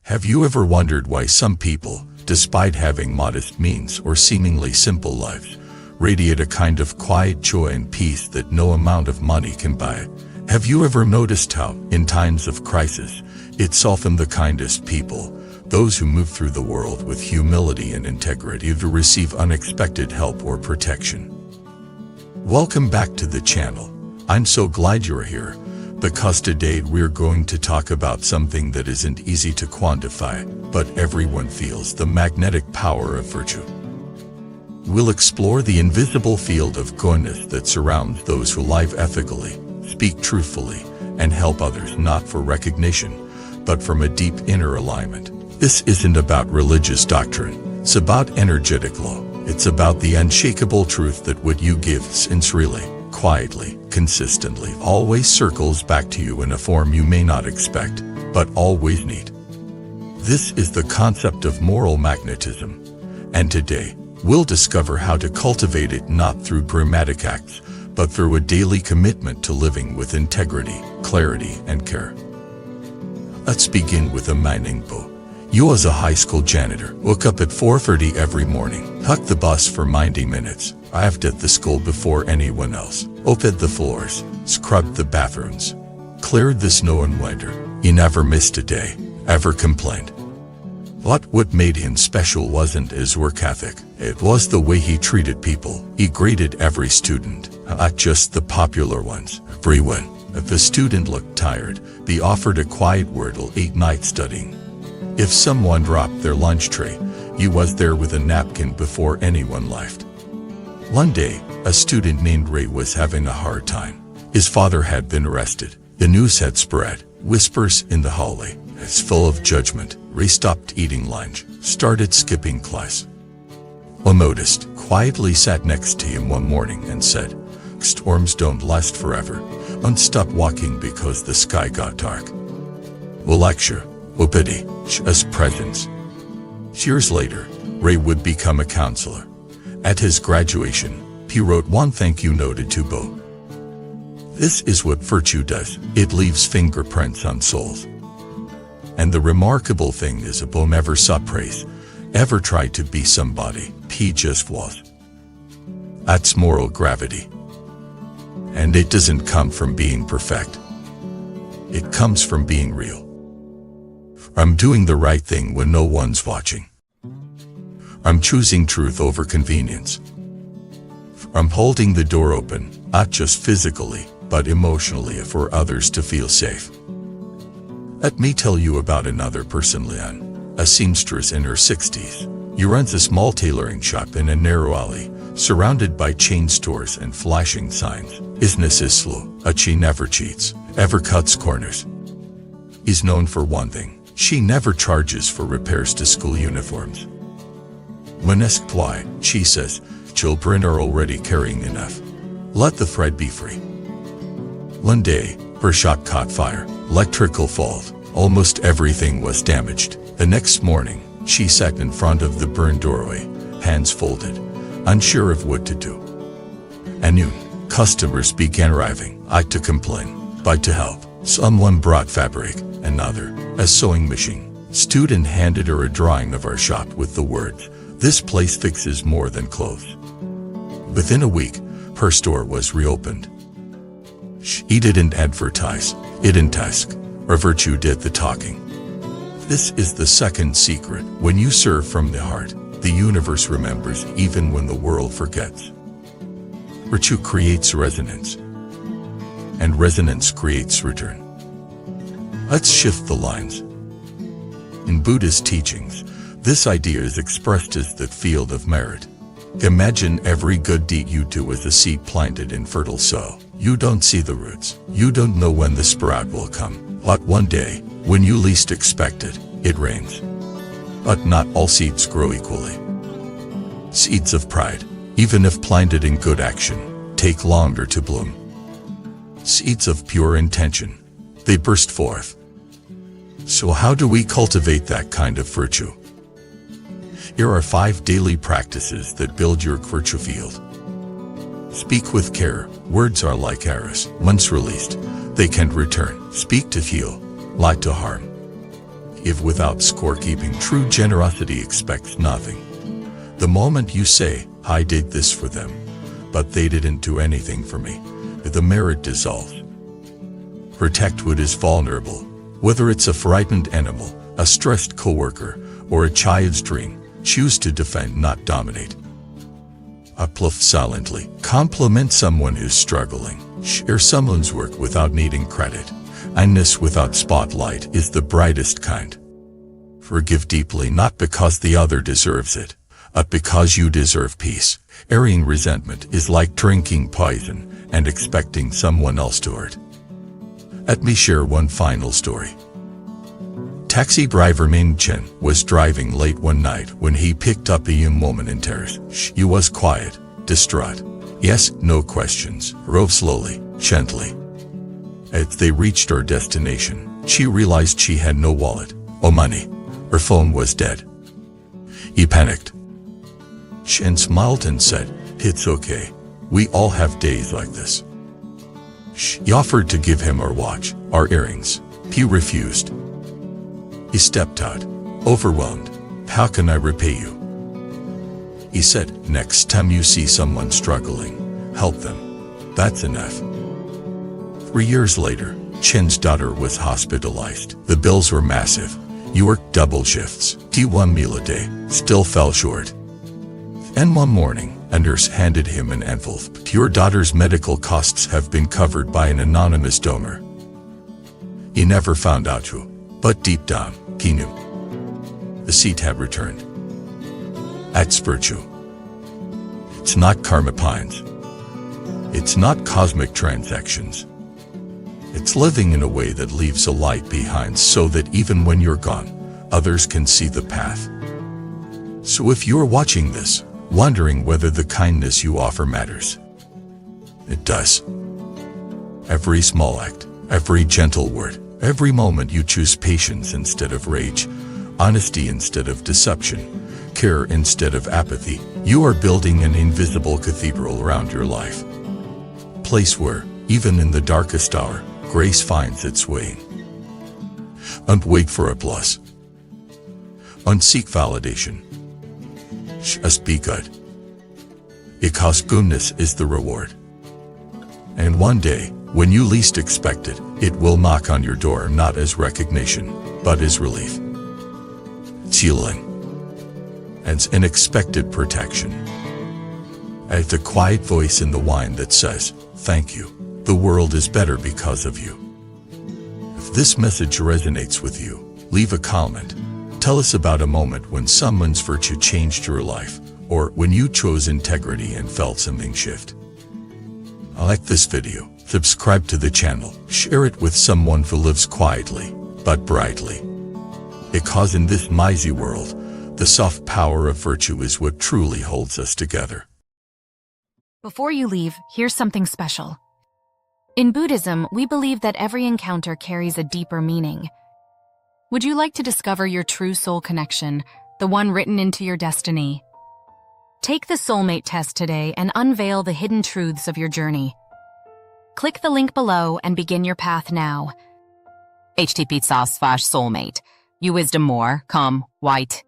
Have you ever wondered why some people, despite having modest means or seemingly simple lives, radiate a kind of quiet joy and peace that no amount of money can buy? Have you ever noticed how, in times of crisis, it's often the kindest people, those who move through the world with humility and integrity, to receive unexpected help or protection? Welcome back to the channel. I'm so glad you're here, because today we're going to talk about something that isn't easy to quantify, but everyone feels: the magnetic power of virtue. We'll explore the invisible field of goodness that surrounds those who live ethically, speak truthfully, and help others, not for recognition, but from a deep inner alignment. This isn't about religious doctrine, it's about energetic law. It's about the unshakable truth that what you give sincerely, quietly, consistently, always circles back to you in a form you may not expect, but always need. This is the concept of moral magnetism, and today, we'll discover how to cultivate it, not through dramatic acts, but through a daily commitment to living with integrity, clarity, and care. Let's begin with a mining bow. You, as a high school janitor, woke up at 4:30 every morning, took the bus for 90 minutes, arrived at the school before anyone else, opened the floors, scrubbed the bathrooms, cleared the snow in winter. He never missed a day, ever complained. What made him special wasn't his work ethic, it was the way he treated people. He greeted every student, not just the popular ones, everyone. If the student looked tired, he offered a quiet word or 8 nights studying. If someone dropped their lunch tray, he was there with a napkin before anyone left. One day, a student named Ray was having a hard time. His father had been arrested. The news had spread. Whispers in the hallway. It's full of judgment. Ray stopped eating lunch, started skipping class. A modist quietly sat next to him one morning and said, "Storms don't last forever. Don't stop walking because the sky got dark." A lecture. A pity. As presence. Years later, Ray would become a counselor. At his graduation, he wrote one thank you note to Bo. This is what virtue does. It leaves fingerprints on souls. And the remarkable thing is, Bo never sought praise, ever tried to be somebody. He just was. That's moral gravity. And it doesn't come from being perfect. It comes from being real. I'm doing the right thing when no one's watching. I'm choosing truth over convenience. I'm holding the door open, not just physically, but emotionally, for others to feel safe. Let me tell you about another person, Leanne, a seamstress in her 60s. She runs a small tailoring shop in a narrow alley, surrounded by chain stores and flashing signs. Business is slow, but she never cheats, ever cuts corners. She's known for one thing. She never charges for repairs to school uniforms. When asked why, she says, "Children are already carrying enough. Let the thread be free." One day, her shop caught fire, electrical fault, almost everything was damaged. The next morning, she sat in front of the burned doorway, hands folded, unsure of what to do. At noon, customers began arriving, not to complain, but to help. Someone brought fabric, another, a sewing machine. Student handed her a drawing of our shop with the words, "This place fixes more than clothes." Within a week, her store was reopened. She didn't advertise, it didn't ask, her virtue did the talking. This is the second secret. When you serve from the heart, the universe remembers even when the world forgets. Virtue creates resonance, and resonance creates return. Let's shift the lines. In Buddhist teachings, this idea is expressed as the field of merit. Imagine every good deed you do as a seed planted in fertile soil. You don't see the roots. You don't know when the sprout will come. But one day, when you least expect it, it rains. But not all seeds grow equally. Seeds of pride, even if planted in good action, take longer to bloom. Seeds of pure intention, they burst forth. So how do we cultivate that kind of virtue? Here are 5 daily practices that build your virtue field. Speak with care. Words are like arrows. Once released, they can't return. Speak to heal, not to harm. Give without scorekeeping. True generosity expects nothing. The moment you say, I did this for them, but they didn't do anything for me, the merit dissolves. Protect what is vulnerable, whether it's a frightened animal, a stressed coworker, or a child's dream. Choose to defend, not dominate. Uplift silently. Compliment someone who's struggling. Share someone's work without needing credit. Kindness without spotlight is the brightest kind. Forgive deeply, not because the other deserves it, but because you deserve peace. Airing resentment is like drinking poison and expecting someone else to hurt. Let me share one final story. Taxi driver Min Chen was driving late one night when he picked up a young woman in tears. She was quiet, distraught. Yes, no questions. Drove slowly, gently. As they reached her destination, she realized she had no wallet or money. Her phone was dead. He panicked. Chen smiled and said, "It's okay. We all have days like this." She offered to give him her watch, her earrings. He refused. He stepped out, overwhelmed. "How can I repay you?" He said, "Next time you see someone struggling, help them. That's enough." 3 years later, Chen's daughter was hospitalized. The bills were massive. He worked double shifts, ate one meal a day, still fell short. And one morning, a nurse handed him an envelope. "Your daughter's medical costs have been covered by an anonymous donor." He never found out who, but deep down, he knew. The seat had returned. That's virtue. It's not karma pines. It's not cosmic transactions. It's living in a way that leaves a light behind so that even when you're gone, others can see the path. So if you're watching this, wondering whether the kindness you offer matters, it does. Every small act, every gentle word, every moment you choose patience instead of rage, honesty instead of deception, care instead of apathy, you are building an invisible cathedral around your life. Place where, even in the darkest hour, grace finds its way. Don't wait for applause. Don't seek validation. Just be good. Because goodness is the reward. And one day, when you least expect it, it will knock on your door not as recognition, but as relief. It's healing. And unexpected protection. As the quiet voice in the wine that says, "Thank you. The world is better because of you." If this message resonates with you, leave a comment. Tell us about a moment when someone's virtue changed your life, or when you chose integrity and felt something shift. Like this video, subscribe to the channel, share it with someone who lives quietly, but brightly. Because in this mighty world, the soft power of virtue is what truly holds us together. Before you leave, here's something special. In Buddhism, we believe that every encounter carries a deeper meaning. Would you like to discover your true soul connection, the one written into your destiny? Take the Soulmate Test today and unveil the hidden truths of your journey. Click the link below and begin your path now. http://soulmate. You wisdom more, come, white.